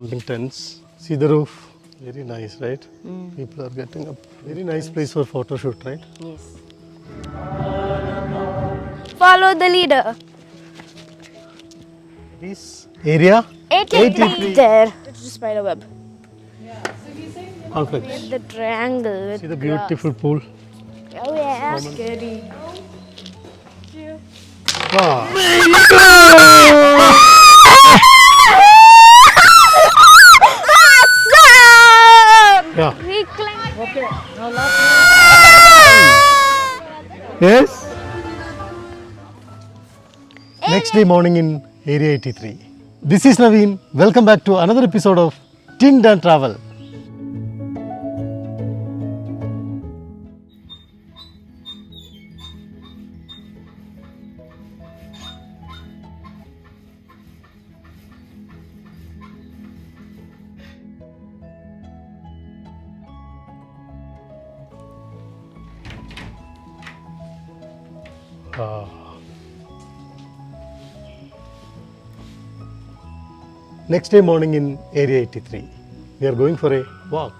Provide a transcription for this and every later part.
Camping tents. See the roof? Very nice, right? People are getting up. Very nice place for photo shoot, right? Yes. Follow the leader. This area? 83. There. It's a spider web. Perfect. The triangle with See the beautiful pool. grass. Oh yeah. Scary. Wow. Yeah. We climb. Okay, now last Yes. Next day morning in Area 83. This is Naveen. Welcome back to another episode of Tind and Travel. Next day morning in Area 83. We are going for a walk.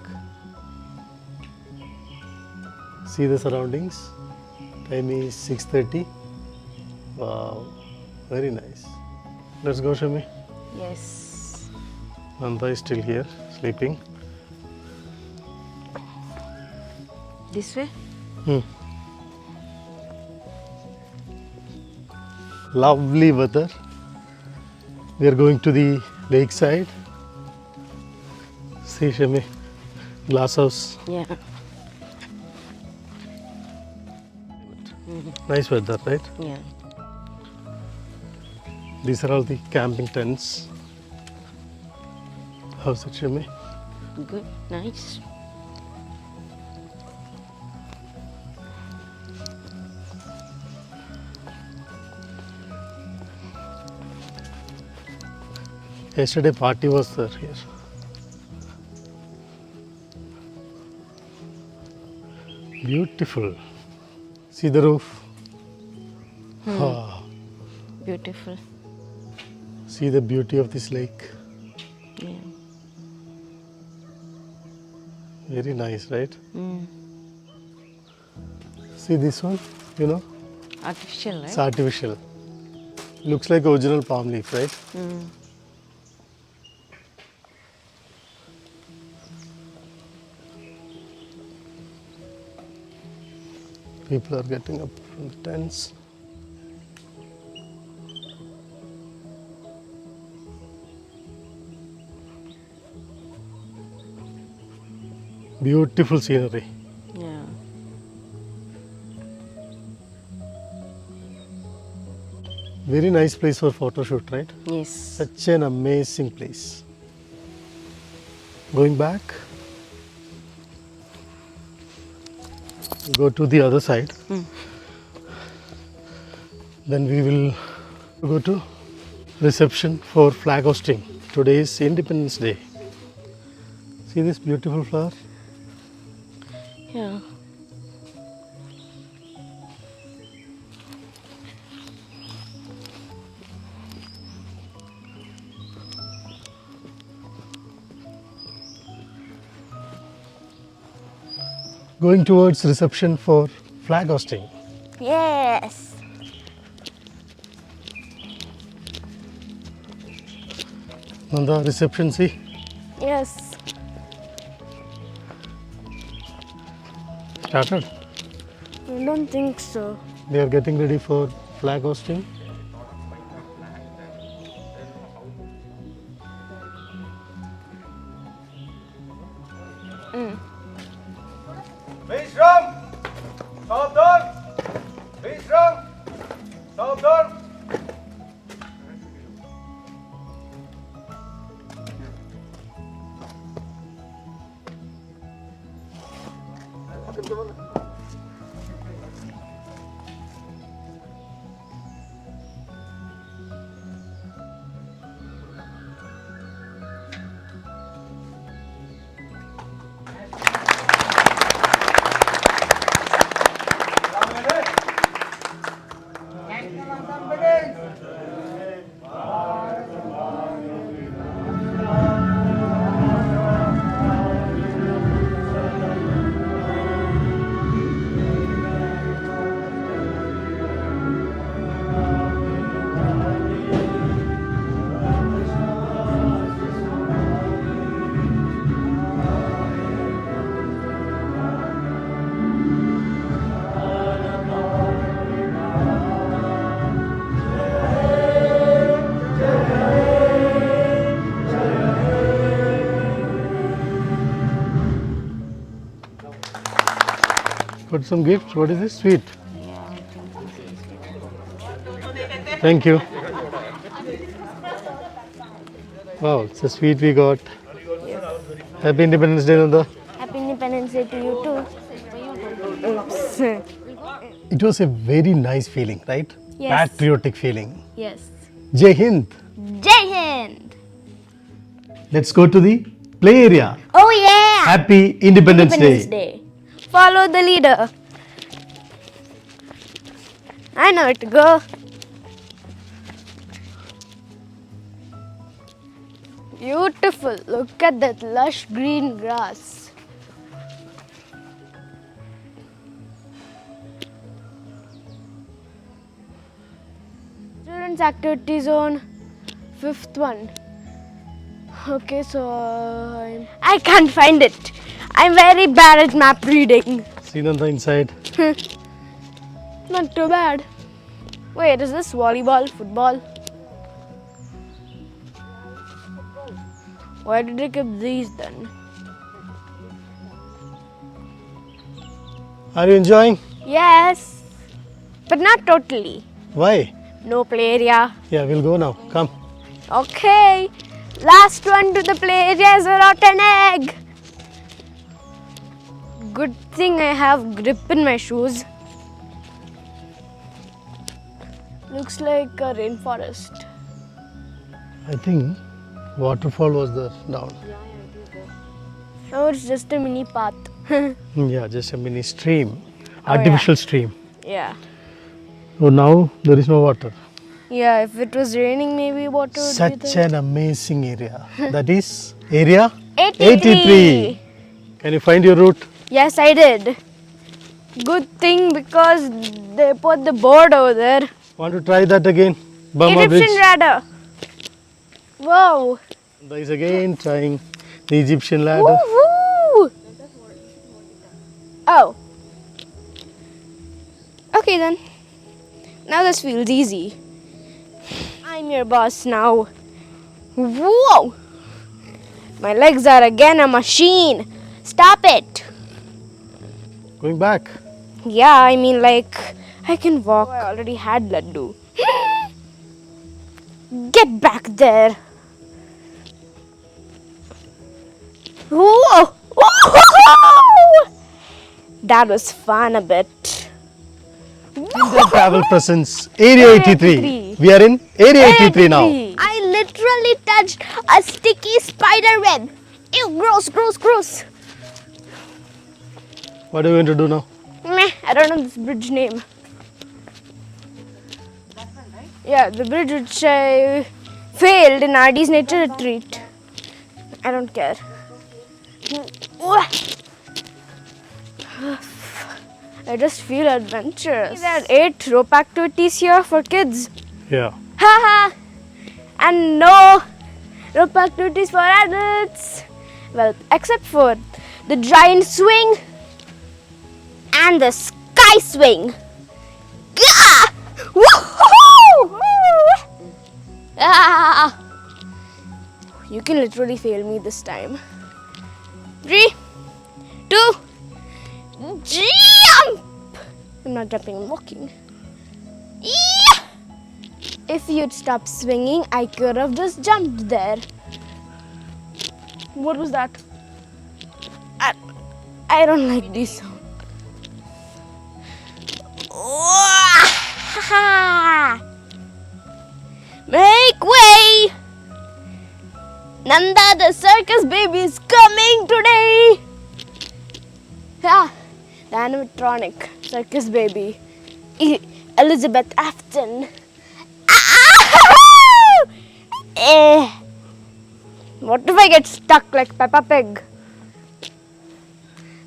See the surroundings. Time is 6:30. Wow, very nice. Let's go, Shami. Yes. Nanda is still here, sleeping. This way? Lovely weather. We are going to the lakeside. See, Shami, glass house. Yeah. Nice weather, right? Yeah. These are all the camping tents. How's it, Shami? Good. Nice. Yesterday party was there here. Beautiful. See the roof? Ah, Beautiful. see the beauty of this lake. Yeah. Very nice, right? See this one, you know, Artificial, it's right? artificial. Looks like original palm leaf, right? People are getting up from the tents. Beautiful scenery. Yeah. Very nice place for photo shoot, right? Yes. Such an amazing place. Going back, go to the other side. Then we will go to reception for flag hosting. Today is Independence Day. See this beautiful flower? Yeah. Going towards reception for flag hosting. Yes. Nanda, reception, see? Yes. Started. I don't think so. They are getting ready for flag hosting. Vishram! Saavdhan! Vishram! Saavdhan! Put some gifts. What is this? Sweet. Thank you. Wow, it's a sweet we got. Happy Independence Day, Nanda. Happy Independence Day to you too. Oops. It was a very nice feeling, right? Yes. Patriotic feeling. Yes. Jai Hind. Jai Hind. Let's go to the play area. Oh yeah. Happy Independence Day. Day. Follow the leader. I know where to go. Beautiful. Look at that lush green grass. Children's activity zone, 5th one. Okay, so I can't find it. I'm very bad at map reading. See Nanda inside. Not too bad. Wait, is this volleyball, football? Why did they keep these then? Are you enjoying? Yes, but not totally. Why? No play area. Yeah, we'll go now. Come. Okay, last one to the play area is a rotten egg. Good thing I have grip in my shoes. Looks like a rainforest. I think waterfall was there down. No, it's just a mini path. Yeah, just a mini stream. Artificial stream. Yeah. So now there is no water. Yeah, if it was raining, maybe water would be Such there. an amazing area. That is area 83. Can you find your route? Yes, I did. Good thing because they put the board over there. Want to try that again? Burma Egyptian Bridge. ladder. Whoa. There is again trying the Egyptian ladder. Woohoo! Oh. Okay then. Now this feels easy. I'm your boss now. Whoa! My legs are again a machine. Stop it. Going back. Yeah, I mean like I can walk. I already had laddu. Get back there. Whoa! Whoa! That was fun a bit. Travel presence. Area 83. We are in Area 83 now. I literally touched a sticky spider web. Ew, gross, gross, gross. What are you going to do now? Meh, I don't know this bridge name. Yeah, the bridge which I failed in RD's nature retreat. I don't care. I just feel adventurous. There are 8 rope activities here for kids. Yeah. Haha! And no rope activities for adults. Well, except for the giant swing and the sky swing. Gah! Woohoo! Ah! You can literally fail me this time. 3, 2, jump! I'm not jumping, I'm walking. Yeah! If you'd stopped swinging, I could have just jumped there. What was that? I don't like this sound. Make way! Nanda, the circus baby is coming today! Yeah, the animatronic circus baby. Elizabeth Afton. What if I get stuck like Peppa Pig?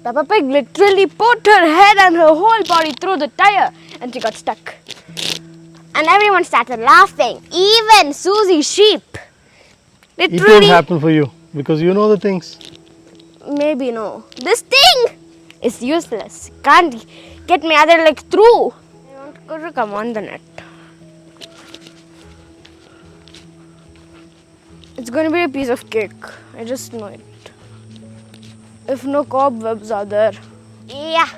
Peppa Pig literally put her head and her whole body through the tire and she got stuck. And everyone started laughing, even Susie Sheep. It Literally. won't happen for you because you know the things. Maybe no. This thing is useless. Can't get my other leg through. I want to come on the net. It's going to be a piece of cake. I just know it. If no cobwebs are there. Yeah.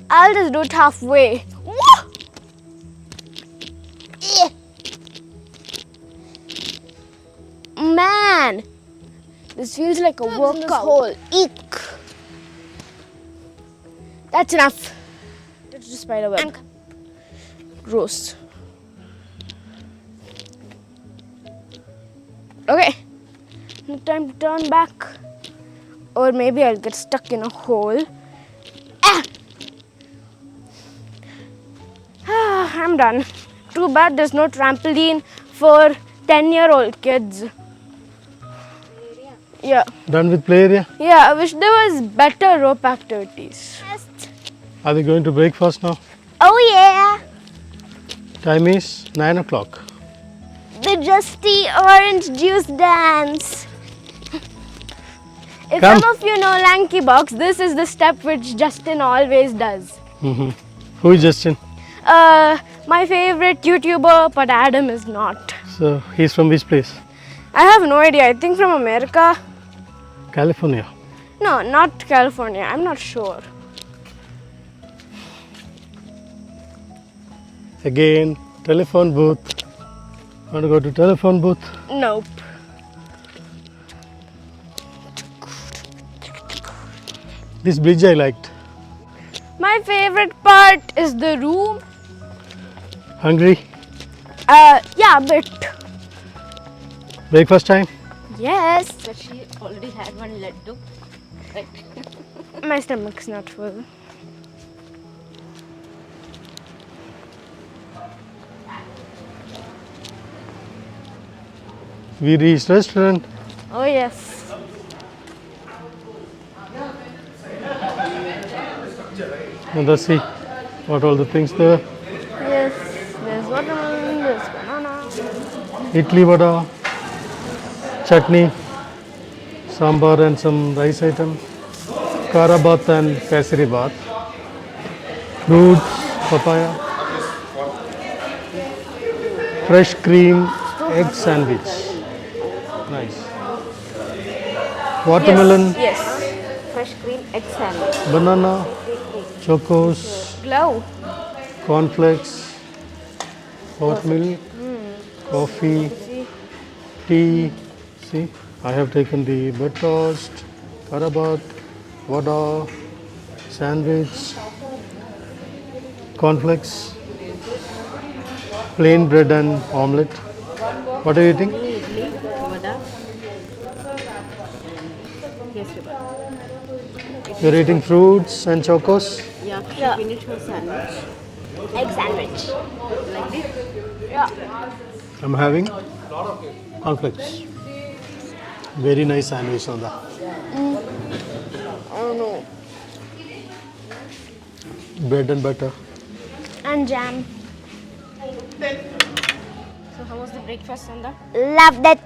I'll just do it halfway. Woo! Eh. Man, this feels like a workout. Hole. Eek. That's enough. Let's just spider web. Gross. Okay. Time to turn back. Or maybe I'll get stuck in a hole. Ah! I'm done. Too bad there's no trampoline for 10-year-old kids. Yeah. Done with play area? Yeah, I wish there was better rope activities. Are we going to breakfast now? Oh yeah. Time is 9 o'clock. The Justy orange juice dance. If Come. some of you know Lanky Box, this is the step which Justin always does. Who is Justin? My favorite YouTuber, but Adam is not. So he's from which place? I have no idea. I think from America. California. No, not California. I'm not sure. Again, telephone booth. Want to go to telephone booth? Nope. This bridge I liked. My favorite part is the room. Hungry? Yeah, a bit. Breakfast time? Yes. But she already had one laddu. Right. My stomach's not full. We reached restaurant. Oh yes. And let's see what all the things there. Yes. There's watermelon, there's banana. Idli vada, chutney, sambar and some rice item, kara bath and kesari bath, fruits, papaya, fresh cream, egg sandwich. Nice. Watermelon, Yes. Fresh cream egg sandwich. banana, chocos, Glow. cornflakes, hot milk, coffee, tea. See, I have taken the bread toast, karabat, vada, sandwich, cornflakes, plain bread and omelette. What are you eating? Idli, vada. Yes, Vibha. You're eating fruits and chocos. Yeah, she finished her sandwich. Egg sandwich. Like this. Yeah. I'm having cornflakes. Very nice sandwich, Nanda. Oh no. Bread and butter. And jam. So how was the breakfast, Nanda? Loved it.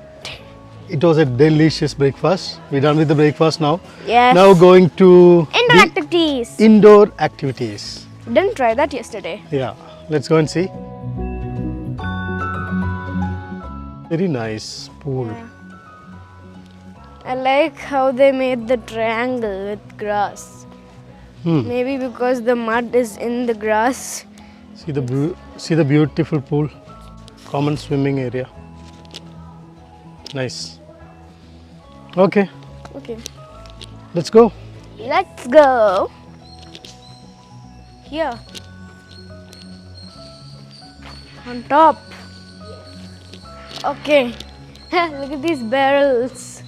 It was a delicious breakfast. We're done with the breakfast now. Yes. Now going to Indoor the activities. indoor activities. Didn't try that yesterday. Yeah, let's go and see. Very nice pool. I like how they made the triangle with grass. Maybe because the mud is in the grass. See the beautiful pool. Common swimming area. Nice. Okay, Okay. let's go. Let's go. Here. On top. Okay. Look at these barrels.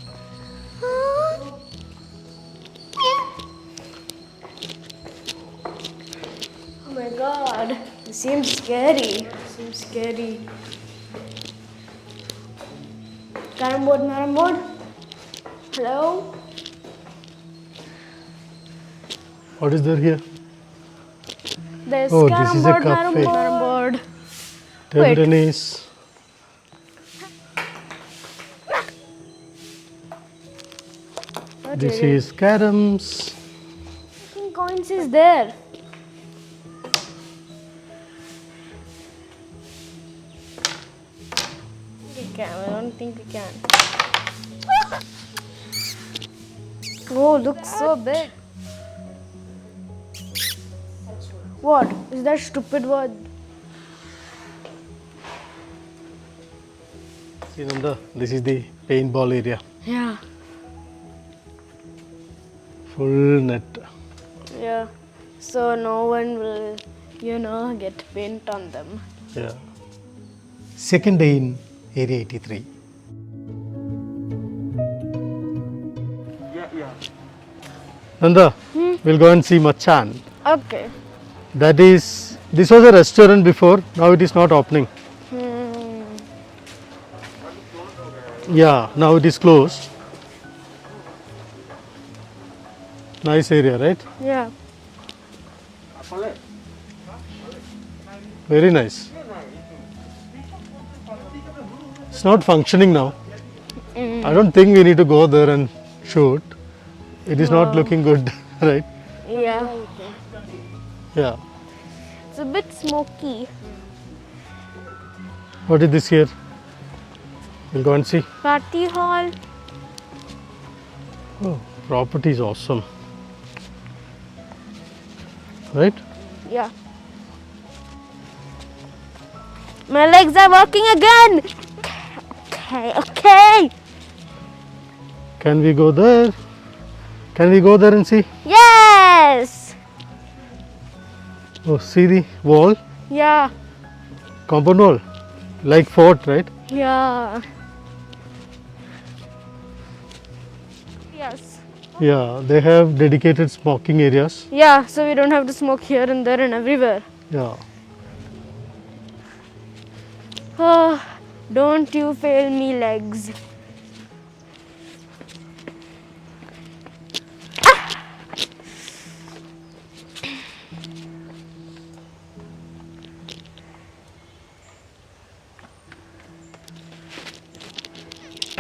Oh my god. This seems scary. Carom board. Hello? What is there here? There's Oh, this carom is a board, cafe. carom board. Table Wait. tennis. What This is is caroms. coins is there? We can. I don't think we can. Oh, looks so big. What? Is that stupid word? See, Nanda, this is the paintball area. Yeah. Full net. Yeah. So no one will, get paint on them. Yeah. Second day in Area 83. Nanda, we'll go and see Machan. Okay. This was a restaurant before, now it is not opening. Yeah, now it is closed. Nice area, right? Yeah. Very nice. It's not functioning now. I don't think we need to go there and shoot. It is not looking good, right? Yeah. Yeah. It's a bit smoky. What is this here? We'll go and see. Party hall. Oh, property is awesome. Right? Yeah. My legs are working again. Okay. Can we go there? Can we go there and see? Yes. Oh, see the wall? Yeah. Compound wall? Like fort, right? Yeah. Yes. Yeah, they have dedicated smoking areas. Yeah, so we don't have to smoke here and there and everywhere. Yeah. Oh, don't you fail me, legs.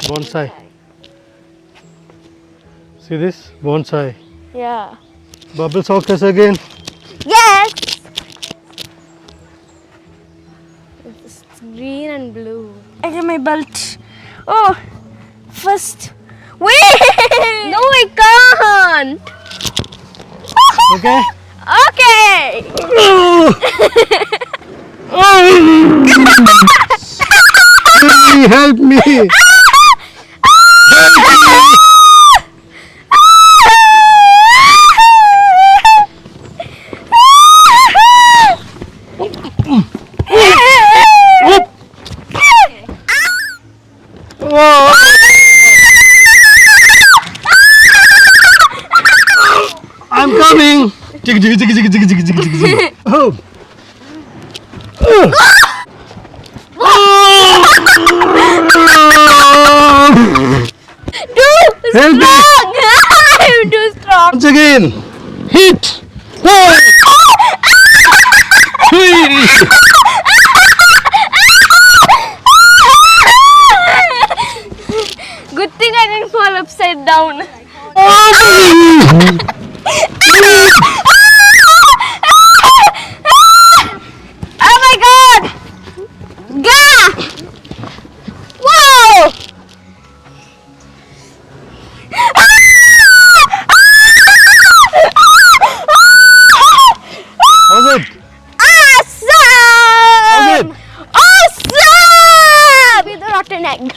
Bonsai. See this? Bonsai. Yeah. Bubble sockers again. Yes. It's green and blue. I get my belt. Oh, first. Wait. No, I can't. Okay? Okay. Help me! I'm coming! Oh! Help me! I'm too strong. Once again! Hit! Good thing I didn't fall upside down. Oh my god! Gah! Whoa! How's it? Awesome! Awesome! With a rotten egg.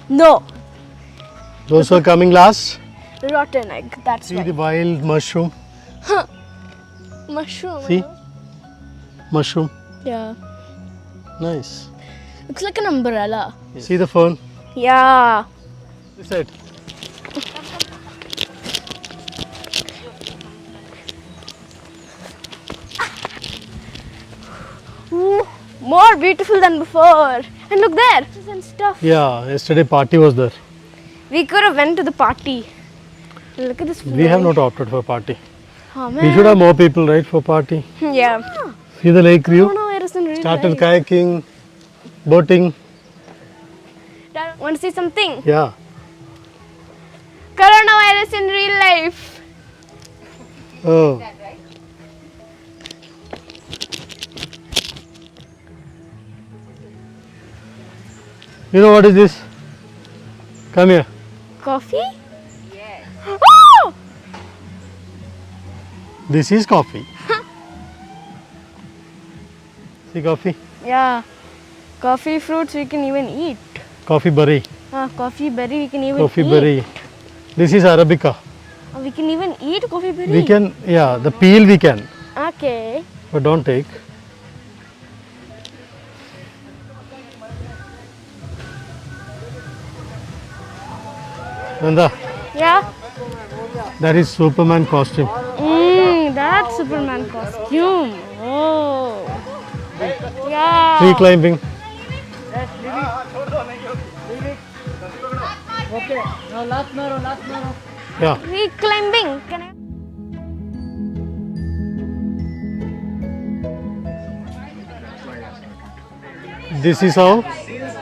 No, Those who are coming last, rotten egg. That's see why. the wild mushroom. Mushroom. See? Mushroom. Yeah. Nice. Looks like an umbrella. See the fern? Yeah. This side. Ooh, more beautiful than before. And look there. And stuff. Yeah, yesterday party was there. We could have went to the party. Look at this. We have not opted for party. Oh, We man. should have more people, right, for party. Yeah. See the lake I view? don't know where is in real Started life. kayaking, boating. Dad, want to see something? Yeah. Coronavirus in real life. Oh. You know what is this? Come here. Coffee? Yes. Oh! This is coffee. See coffee? Yeah. Coffee fruits we can even eat. Coffee berry. Coffee berry we can even Coffee eat. berry. This is Arabica. We can even eat coffee berry. We can, yeah, the peel we can, Okay. but don't take. Nanda, Yeah. that is Superman costume. That's Superman costume. Oh. Yeah. Tree climbing. Okay, now last narrow. Yeah. Tree climbing. Can I? This is how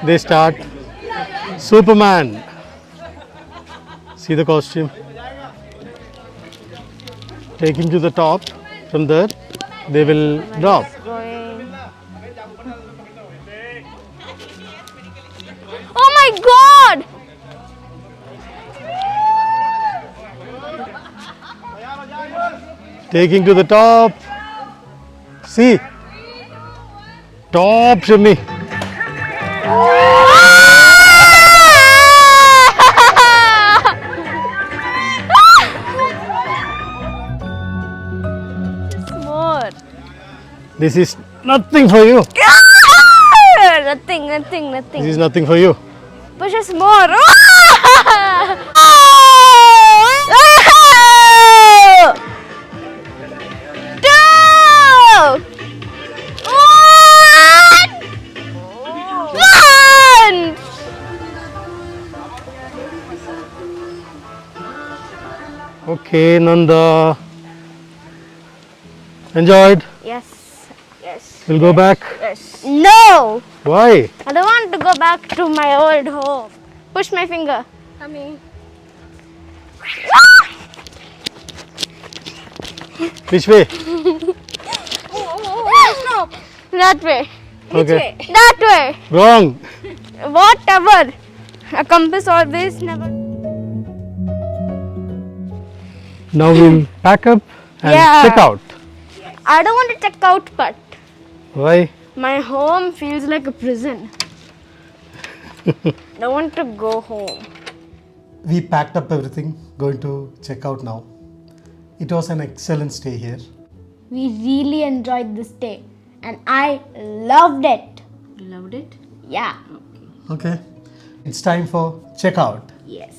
they start. Superman. See the costume. Take him to the top. From there, they will drop. Going. Oh my God! Taking to the top. See. Top shimmy. More. This is nothing for you. Nothing. This is nothing for you. Push us more. One. Okay, Nanda. Enjoyed? Yes. We'll go back. No. Why? I don't want to go back to my old home. Push my finger. Coming. Which way? That way. Okay. That way. Wrong. Whatever. A compass always never. Now we'll pack up and Yeah. check out. I don't want to check out, but Why? my home feels like a prison. Don't want to go home. We packed up everything, going to check out now. It was an excellent stay here. We really enjoyed this day and I loved it. Loved it? Yeah. Okay. It's time for checkout. Yes.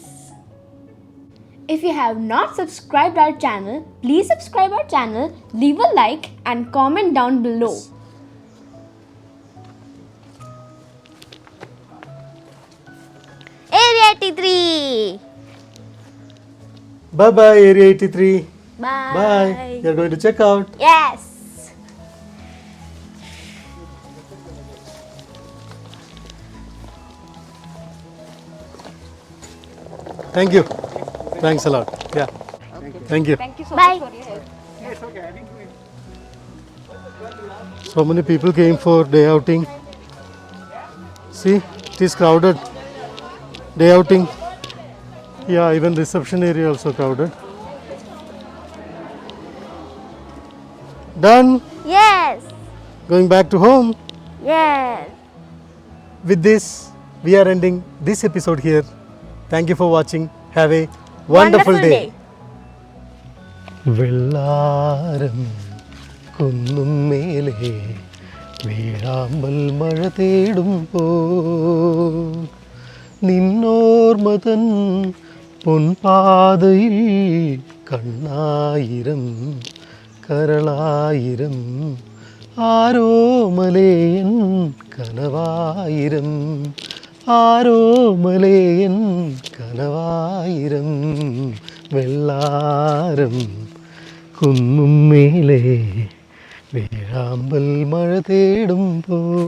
If you have not subscribed our channel, please subscribe our channel, leave a like and comment down below. Area 83. Bye bye, Area 83. Bye. Bye. You're going to check out. Yes. Thank you. Thanks a lot. Yeah. Thank you. Thank you so Bye. much for your help. So many people came for day outing. See, it is crowded. Day outing. Yeah, even reception area also crowded. Done. Yes. Going back to home. Yes. With this, we are ending this episode here. Thank you for watching. Have a wonderful day. വെള്ളാരം കുന്നും മേലെ വീഴാമ്പൽ മഴ തേടുമ്പോൾ നിന്നോർമതൻ പൊൻപാതയിൽ കണ്ണായിരം കരളായിരം ആരോമലേയൻ കനവായിരം ആരോമലേയൻ കനവായിരം വെള്ളാരം കുന്നും മേലെ വേഴാമ്പൽ മഴ തേടുമ്പോൾ